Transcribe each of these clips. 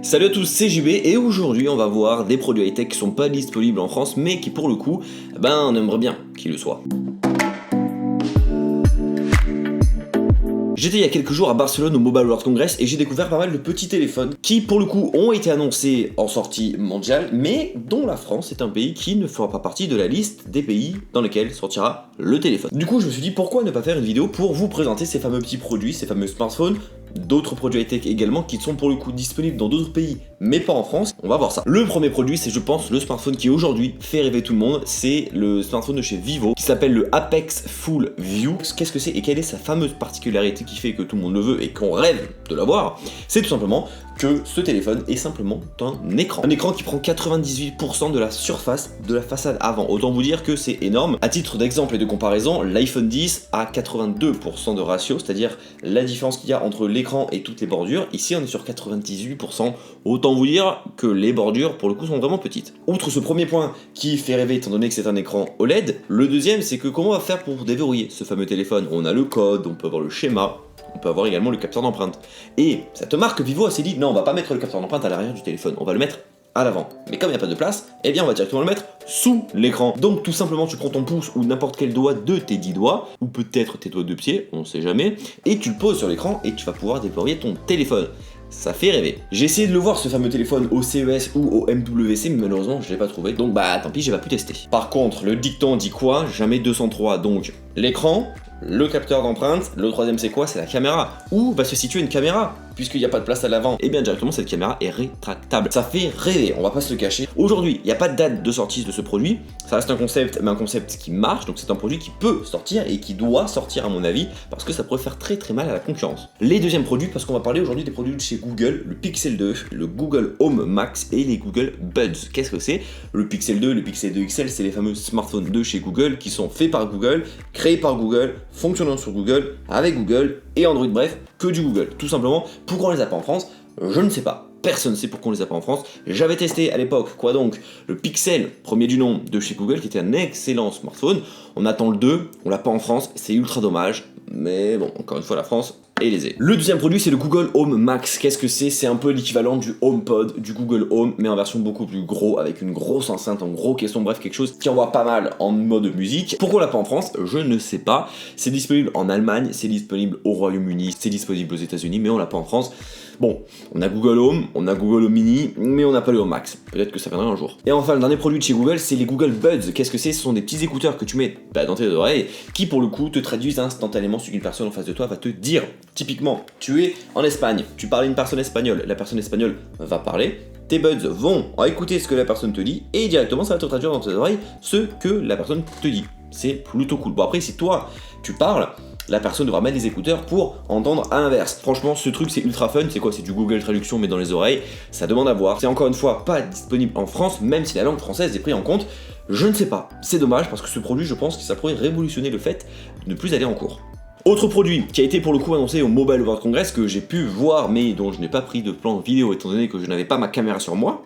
Salut à tous, c'est JB et aujourd'hui on va voir des produits high-tech qui sont pas disponibles en France mais qui pour le coup, on aimerait bien qu'ils le soient. J'étais il y a quelques jours à Barcelone au Mobile World Congress et j'ai découvert pas mal de petits téléphones qui pour le coup ont été annoncés en sortie mondiale mais dont la France est un pays qui ne fera pas partie de la liste des pays dans lesquels sortira le téléphone. Du coup je me suis dit pourquoi ne pas faire une vidéo pour vous présenter ces fameux petits produits, ces fameux smartphones, d'autres produits high-tech également qui sont pour le coup disponibles dans d'autres pays mais pas en France. On va voir ça. Le premier produit c'est je pense le smartphone qui aujourd'hui fait rêver tout le monde, c'est le smartphone de chez Vivo qui s'appelle le Apex Full View. Qu'est-ce que c'est et quelle est sa fameuse particularité qui fait que tout le monde le veut et qu'on rêve de l'avoir? C'est tout simplement que ce téléphone est simplement un écran. Un écran qui prend 98% de la surface de la façade avant. Autant vous dire que c'est énorme. À titre d'exemple et de comparaison, l'iPhone 10 a 82% de ratio, c'est-à-dire la différence qu'il y a entre l'écran et toutes les bordures. Ici on est sur 98%. Autant vous dire que les bordures pour le coup sont vraiment petites. Outre ce premier point qui fait rêver étant donné que c'est un écran OLED, le deuxième c'est que comment on va faire pour déverrouiller ce fameux téléphone? On a le code, on peut avoir le schéma. On peut avoir également le capteur d'empreinte. Et cette marque Vivo s'est dit non, on va pas mettre le capteur d'empreinte à l'arrière du téléphone, on va le mettre à l'avant. Mais comme il n'y a pas de place, eh bien on va directement le mettre sous l'écran. Donc tout simplement tu prends ton pouce ou n'importe quel doigt de tes 10 doigts, ou peut-être tes doigts de pied, on sait jamais, et tu le poses sur l'écran et tu vas pouvoir déployer ton téléphone. Ça fait rêver. J'ai essayé de le voir ce fameux téléphone au CES ou au MWC mais malheureusement je l'ai pas trouvé, donc tant pis j'ai pas pu tester. Par contre le dicton dit quoi? Jamais 203, donc l'écran, le capteur d'empreinte, le troisième c'est quoi? C'est la caméra. Où va se situer une caméra? Puisqu'il n'y a pas de place à l'avant, et bien directement cette caméra est rétractable. Ça fait rêver, on va pas se le cacher. Aujourd'hui, il n'y a pas de date de sortie de ce produit, ça reste un concept, mais un concept qui marche, donc c'est un produit qui peut sortir et qui doit sortir à mon avis, parce que ça pourrait faire très très mal à la concurrence. Les deuxièmes produits, parce qu'on va parler aujourd'hui des produits de chez Google, le Pixel 2, le Google Home Max et les Google Buds. Qu'est-ce que c'est? Le Pixel 2, le Pixel 2 XL, c'est les fameux smartphones de chez Google qui sont faits par Google, créés par Google, fonctionnant sur Google, avec Google et Android, bref, que du Google. Tout simplement, pourquoi on les a pas en France? Je ne sais pas. Personne ne sait pourquoi on les a pas en France. J'avais testé à l'époque, quoi donc, le Pixel, premier du nom de chez Google, qui était un excellent smartphone. On attend le 2, on l'a pas en France, c'est ultra dommage. Mais bon, encore une fois, la France est lésée. Le deuxième produit, c'est le Google Home Max. Qu'est-ce que c'est? C'est un peu l'équivalent du HomePod, du Google Home, mais en version beaucoup plus gros, avec une grosse enceinte, un gros caisson, bref, quelque chose qui envoie pas mal en mode musique. Pourquoi on l'a pas en France? Je ne sais pas. C'est disponible en Allemagne, c'est disponible au Royaume-Uni, c'est disponible aux États-Unis, mais on l'a pas en France. Bon, on a Google Home, on a Google Home Mini, mais on n'a pas le Home Max. Peut-être que ça viendra un jour. Et enfin, le dernier produit de chez Google, c'est les Google Buds. Qu'est-ce que c'est? Ce sont des petits écouteurs que tu mets dans tes oreilles, qui pour le coup te traduisent instantanément ce qu'une personne en face de toi va te dire. Typiquement, tu es en Espagne, tu parles à une personne espagnole, la personne espagnole va parler, tes buds vont écouter ce que la personne te dit, et directement ça va te traduire dans tes oreilles ce que la personne te dit. C'est plutôt cool. Bon après, si toi, tu parles, la personne devra mettre des écouteurs pour entendre à l'inverse. Franchement, ce truc c'est ultra fun, c'est quoi? C'est du Google Traduction mais dans les oreilles, ça demande à voir. C'est encore une fois pas disponible en France, même si la langue française est prise en compte. Je ne sais pas, c'est dommage parce que ce produit, je pense que ça pourrait révolutionner le fait de ne plus aller en cours. Autre produit qui a été pour le coup annoncé au Mobile World Congress que j'ai pu voir mais dont je n'ai pas pris de plan vidéo étant donné que je n'avais pas ma caméra sur moi,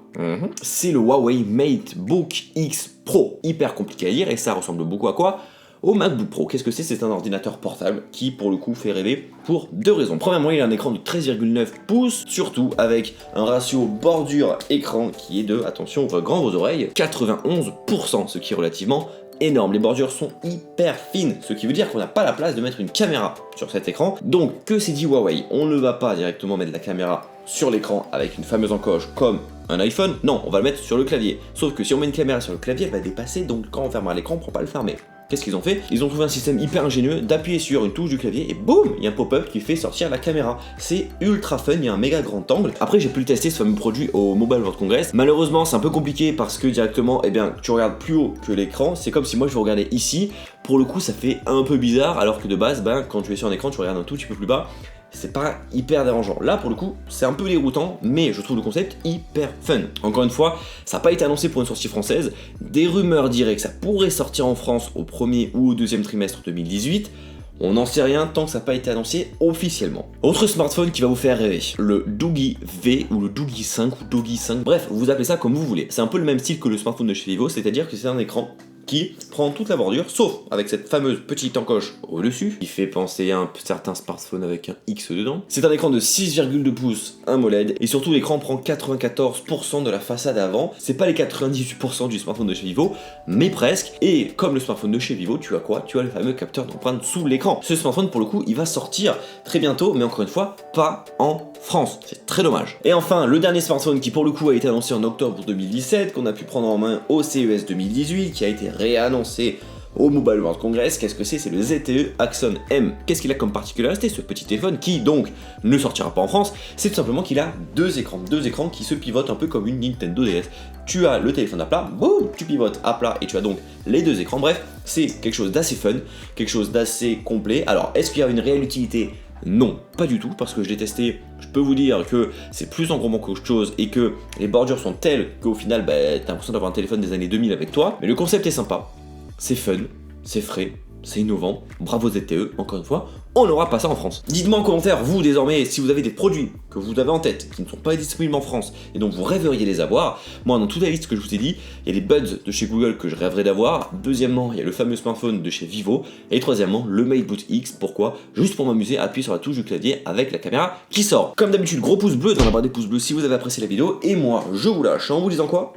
c'est le Huawei MateBook X Pro. Hyper compliqué à lire et ça ressemble beaucoup à quoi? Au MacBook Pro. Qu'est-ce que c'est? C'est un ordinateur portable qui pour le coup fait rêver pour deux raisons. Premièrement, il a un écran de 13,9 pouces, surtout avec un ratio bordure-écran qui est de, attention, ouvrez grand vos oreilles, 91%, ce qui est relativement énorme. Les bordures sont hyper fines, ce qui veut dire qu'on n'a pas la place de mettre une caméra sur cet écran. Donc, que s'est dit Huawei? On ne va pas directement mettre la caméra sur l'écran avec une fameuse encoche comme un iPhone, non, on va le mettre sur le clavier. Sauf que si on met une caméra sur le clavier, elle va dépasser, donc quand on fermera l'écran, on ne pourra pas le fermer. Qu'est-ce qu'ils ont fait? Ils ont trouvé un système hyper ingénieux d'appuyer sur une touche du clavier et boum, il y a un pop-up qui fait sortir la caméra. C'est ultra fun, il y a un méga grand angle. Après j'ai pu le tester ce fameux produit au Mobile World Congress. Malheureusement c'est un peu compliqué parce que directement, tu regardes plus haut que l'écran. C'est comme si moi je vous regardais ici. Pour le coup ça fait un peu bizarre alors que de base, quand tu es sur un écran, tu regardes un tout petit peu plus bas. C'est pas hyper dérangeant. Là, pour le coup, c'est un peu déroutant, mais je trouve le concept hyper fun. Encore une fois, ça n'a pas été annoncé pour une sortie française. Des rumeurs diraient que ça pourrait sortir en France au premier ou au deuxième trimestre 2018. On n'en sait rien tant que ça n'a pas été annoncé officiellement. Autre smartphone qui va vous faire rêver, le Doogee V ou le Doogee 5 ou Doogee 5, bref, vous appelez ça comme vous voulez. C'est un peu le même style que le smartphone de chez Vivo, c'est-à-dire que c'est un écran qui qui prend toute la bordure, sauf avec cette fameuse petite encoche au-dessus, qui fait penser à un certain smartphone avec un X dedans. C'est un écran de 6,2 pouces, un AMOLED, et surtout l'écran prend 94% de la façade avant. C'est pas les 98% du smartphone de chez Vivo, mais presque. Et comme le smartphone de chez Vivo, tu as quoi? Tu as le fameux capteur d'empreinte sous l'écran. Ce smartphone, pour le coup, il va sortir très bientôt, mais encore une fois, pas en France. C'est très dommage. Et enfin, le dernier smartphone qui pour le coup a été annoncé en octobre 2017, qu'on a pu prendre en main au CES 2018, qui a été réannoncé au Mobile World Congress, qu'est-ce que c'est? C'est le ZTE Axon M. Qu'est-ce qu'il a comme particularité, ce petit téléphone qui donc ne sortira pas en France? C'est tout simplement qu'il a deux écrans qui se pivotent un peu comme une Nintendo DS. Tu as le téléphone à plat, boum, tu pivotes à plat et tu as donc les deux écrans. Bref, c'est quelque chose d'assez fun, quelque chose d'assez complet. Alors, est-ce qu'il y a une réelle utilité? Non, pas du tout, parce que je l'ai testé, je peux vous dire que c'est plus encombrant qu'autre chose et que les bordures sont telles qu'au final, t'as l'impression d'avoir un téléphone des années 2000 avec toi. Mais le concept est sympa, c'est fun, c'est frais, c'est innovant, bravo ZTE, encore une fois, on n'aura pas ça en France. Dites-moi en commentaire, vous désormais, si vous avez des produits que vous avez en tête, qui ne sont pas disponibles en France, et donc vous rêveriez les avoir. Moi, dans toute la liste que je vous ai dit, il y a les Buds de chez Google que je rêverais d'avoir. Deuxièmement, il y a le fameux smartphone de chez Vivo. Et troisièmement, le MateBook X. Pourquoi? Juste pour m'amuser, appuyer sur la touche du clavier avec la caméra qui sort. Comme d'habitude, gros pouce bleu dans la barre des pouces bleus si vous avez apprécié la vidéo. Et moi, je vous lâche en vous disant quoi?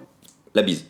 La bise.